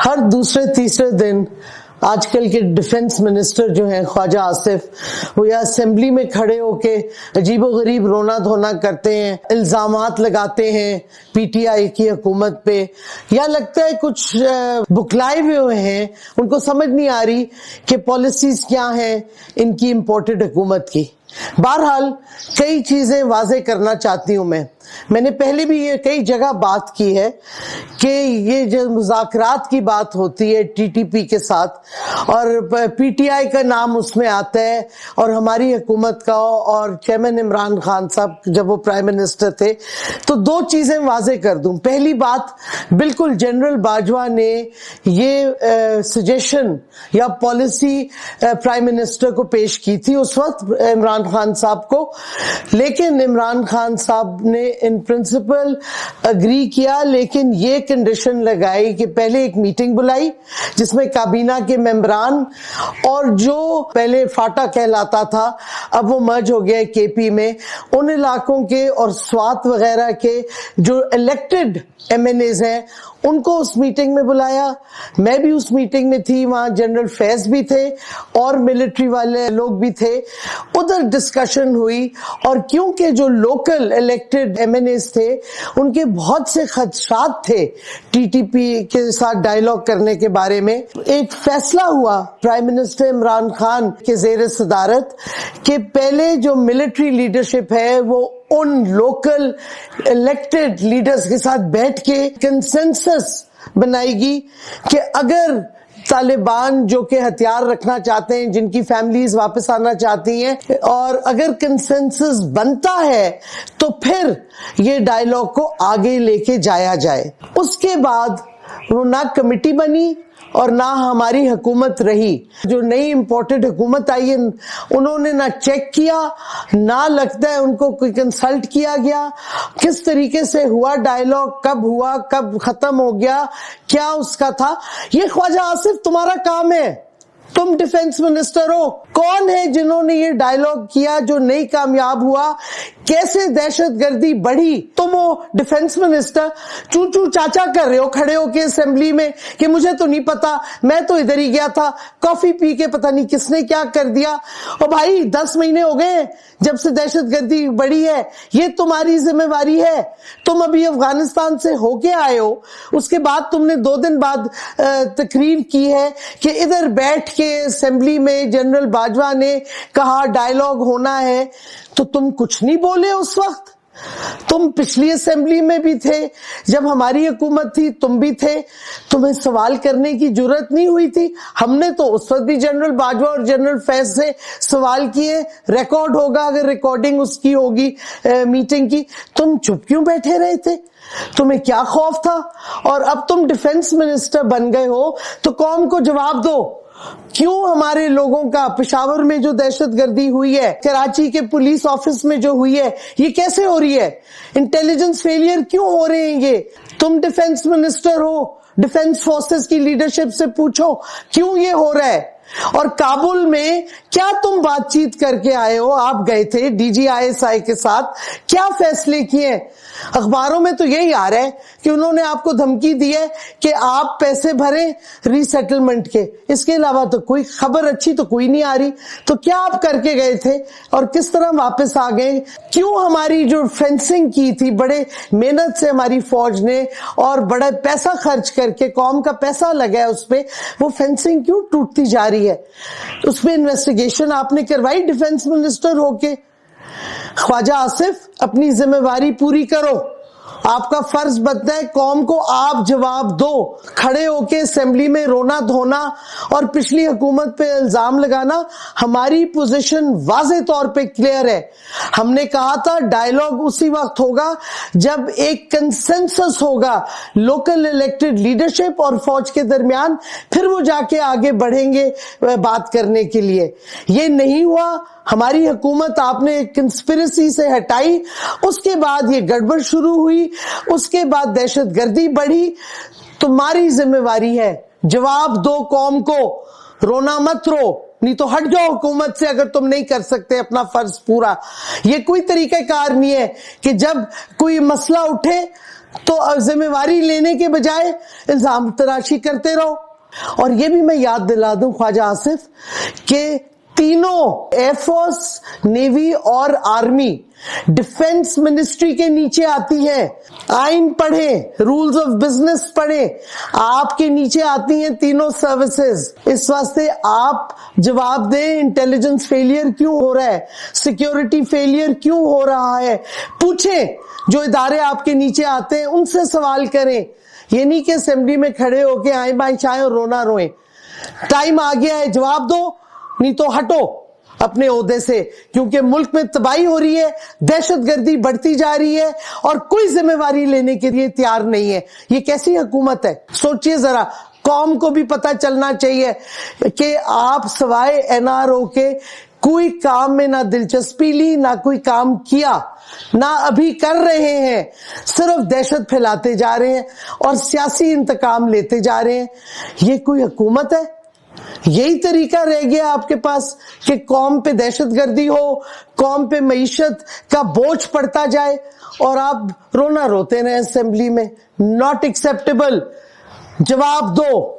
ہر دوسرے تیسرے دن آج کل کے ڈیفنس منسٹر جو ہیں خواجہ آصف، وہ یا اسمبلی میں کھڑے ہو کے عجیب و غریب رونا دھونا کرتے ہیں، الزامات لگاتے ہیں پی ٹی آئی کی حکومت پہ، یا لگتا ہے کچھ بکلائے ہوئے ہیں، ان کو سمجھ نہیں آ رہی کہ پالیسیز کیا ہیں ان کی امپورٹڈ حکومت کی۔ بہرحال کئی چیزیں واضح کرنا چاہتی ہوں میں نے پہلے بھی یہ کئی جگہ بات کی ہے کہ یہ جو مذاکرات کی بات ہوتی ہے ٹی ٹی پی کے ساتھ، اور پی ٹی آئی کا نام اس میں آتا ہے اور ہماری حکومت کا اور چیئرمین عمران خان صاحب جب وہ پرائم منسٹر تھے، تو دو چیزیں واضح کر دوں۔ پہلی بات، بالکل جنرل باجوہ نے یہ سجیشن یا پالیسی پرائم منسٹر کو پیش کی تھی اس وقت عمران خان صاحب کو، لیکن عمران خان صاحب نے ان پرنسپل اگری کیا، لیکن یہ کنڈیشن لگائی کہ پہلے ایک میٹنگ بلائی جس میں کابینہ کے ممبران اور جو پہلے فاٹا کہلاتا تھا اب وہ مرج ہو گیا کے پی میں، ان علاقوں کے اور سوات وغیرہ کے جو الیکٹڈ ایم این ایز ہیں ان کو اس میٹنگ میں بلایا۔ میں بھی اس میٹنگ میں تھی، وہاں جنرل فیض بھی تھے اور ملٹری والے لوگ بھی تھے، ادھر ڈسکشن ہوئی، اور کیونکہ جو local elected MNAs تھے ان کے بہت سے خدشات تھے ٹی ٹی پی کے ساتھ ڈائیلاگ کرنے کے بارے میں، ایک فیصلہ ہوا پرائم منسٹر عمران خان کے زیر صدارت کہ پہلے جو ملٹری لیڈرشپ ہے وہ ان لوکل الیکٹڈ لیڈرز کے ساتھ بیٹھ کے کنسنسس بنائے گی کہ اگر طالبان جو کہ ہتھیار رکھنا چاہتے ہیں، جن کی فیملیز واپس آنا چاہتی ہیں، اور اگر کنسنسس بنتا ہے تو پھر یہ ڈائیلاگ کو آگے لے کے جایا جائے۔ اس کے بعد وہ نہ کمیٹی بنی اور نہ ہماری حکومت رہی۔ جو نئی امپورٹڈ حکومت آئی ہے انہوں نے نہ چیک کیا، نہ لگتا ہے ان کو کوئی کنسلٹ کیا گیا، کس طریقے سے ہوا ڈائیلاگ، کب ہوا، کب ختم ہو گیا، کیا اس کا تھا۔ یہ خواجہ آصف تمہارا کام ہے، تم ڈیفنس منسٹر ہو، کون ہے جنہوں نے یہ ڈائیلاگ کیا جو نہیں کامیاب ہوا، کیسے دہشت گردی بڑھی؟ تم ہو ڈیفنس منسٹر، چو چاچا کر رہے ہو کھڑے ہو کے اسمبلی میں کہ مجھے تو نہیں پتا، میں تو ادھر ہی گیا تھا، کافی پی کے پتہ نہیں کس نے کیا کر دیا۔ اور بھائی 10 مہینے ہو گئے جب سے دہشت گردی بڑھی ہے، یہ تمہاری ذمہ داری ہے۔ تم ابھی افغانستان سے ہو کے آئے ہو، اس کے بعد تم نے 2 دن بعد تقریر کی ہے کہ ادھر بیٹھ کے اسمبلی میں جنرل باجوہ نے کہا ڈائیلاگ ہونا ہے، تو تم کچھ نہیں بولے اس وقت۔ تم پچھلی اسمبلی میں بھی تھے، جب ہماری حکومت تھی تم بھی تھے، تمہیں سوال کرنے کی جرت نہیں ہوئی تھی۔ ہم نے تو اس وقت بھی جنرل باجوہ اور جنرل فیض سے سوال کیے، ریکارڈ ہوگا اگر ریکارڈنگ اس کی ہوگی میٹنگ کی۔ تم چپ کیوں بیٹھے رہے تھے؟ تمہیں کیا خوف تھا؟ اور اب تم ڈیفنس منسٹر بن گئے ہو تو قوم کو جواب دو، کیوں ہمارے لوگوں کا پشاور میں جو دہشت گردی ہوئی ہے، کراچی کے پولیس آفس میں جو ہوئی ہے، یہ کیسے ہو رہی ہے؟ انٹیلیجنس فیلئر کیوں ہو رہے ہیں یہ؟ تم ڈیفنس منسٹر ہو، ڈیفنس فورسز کی لیڈرشپ سے پوچھو کیوں یہ ہو رہا ہے۔ اور کابل میں کیا تم بات چیت کر کے آئے ہو؟ آپ گئے تھے D G I S I کے ساتھ، کیا فیصلے کیے؟ اخباروں میں تو یہی آ رہا ہے کہ انہوں نے آپ کو دھمکی دی ہے کہ آپ پیسے بھریں ری سیٹلمنٹ کے، اس کے علاوہ تو کوئی خبر اچھی تو کوئی نہیں آ رہی۔ تو کیا آپ کر کے گئے تھے اور کس طرح واپس آ گئے؟ کیوں ہماری جو فینسنگ کی تھی بڑے محنت سے ہماری فوج نے اور بڑا پیسہ خرچ کر کے، قوم کا پیسہ لگا ہے اس پہ، وہ فینسنگ کیوں ٹوٹتی جا رہی ہے؟ اس پہ انویسٹیگیشن آپ نے کروائی ڈیفنس منسٹر ہو کے؟ خواجہ آصف اپنی ذمہ داری پوری کرو، آپ کا فرض بنتا ہے قوم کو آپ جواب دو۔ کھڑے ہو کے اسمبلی میں رونا دھونا اور پچھلی حکومت پہ الزام لگانا، ہماری پوزیشن واضح طور پہ کلیئر ہے۔ ہم نے کہا تھا ڈائیلاگ اسی وقت ہوگا جب ایک کنسنسس ہوگا لوکل الیکٹڈ لیڈرشپ اور فوج کے درمیان، پھر وہ جا کے آگے بڑھیں گے بات کرنے کے لیے۔ یہ نہیں ہوا، ہماری حکومت آپ نے کنسپریسی سے ہٹائی، اس کے بعد یہ گڑبڑ شروع ہوئی، اس کے بعد دہشت گردی بڑھی۔ تمہاری ذمہ داری ہے، جواب دو قوم کو، رونا مت رو، نہیں تو ہٹ جاؤ حکومت سے اگر تم نہیں کر سکتے اپنا فرض پورا۔ یہ کوئی طریقہ کار نہیں ہے کہ جب کوئی مسئلہ اٹھے تو ذمہ لینے کے بجائے الزام تراشی کرتے رہو. اور یہ بھی میں یاد دلا دوں خواجہ آصف کہ تینوں ایئر فورس، نیوی اور آرمی ڈیفنس منسٹری کے نیچے آتی ہے. آئین پڑھیں، رولز آف بزنس پڑھیں، آپ کے نیچے آتی ہیں تینوں سروسز. اس واسطے آپ جواب دیں انٹیلیجنس فیلئر کیوں ہو رہا ہے، سیکیورٹی فیلئر کیوں ہو رہا ہے. پوچھیں، جو ادارے آپ کے نیچے آتے ہیں ان سے سوال کریں. یہ نہیں کہ اسمبلی میں کھڑے ہو کے آئیں بائیں چاہیں اور رونا روئیں. ٹائم آ گیا ہے، جواب دو، نہیں تو ہٹو اپنے عہدے سے، کیونکہ ملک میں تباہی ہو رہی ہے، دہشت گردی بڑھتی جا رہی ہے اور کوئی ذمہ داری لینے کے لیے تیار نہیں ہے. یہ کیسی حکومت ہے؟ سوچئے ذرا. قوم کو بھی پتہ چلنا چاہیے کہ آپ سوائے NRO کے کوئی کام میں نہ دلچسپی لی، نہ کوئی کام کیا، نہ ابھی کر رہے ہیں. صرف دہشت پھیلاتے جا رہے ہیں اور سیاسی انتقام لیتے جا رہے ہیں. یہ کوئی حکومت ہے؟ یہی طریقہ رہ گیا آپ کے پاس کہ قوم پہ دہشت گردی ہو، قوم پہ معیشت کا بوجھ پڑتا جائے اور آپ رونا روتے رہیں اسمبلی میں. Not acceptable. جواب دو.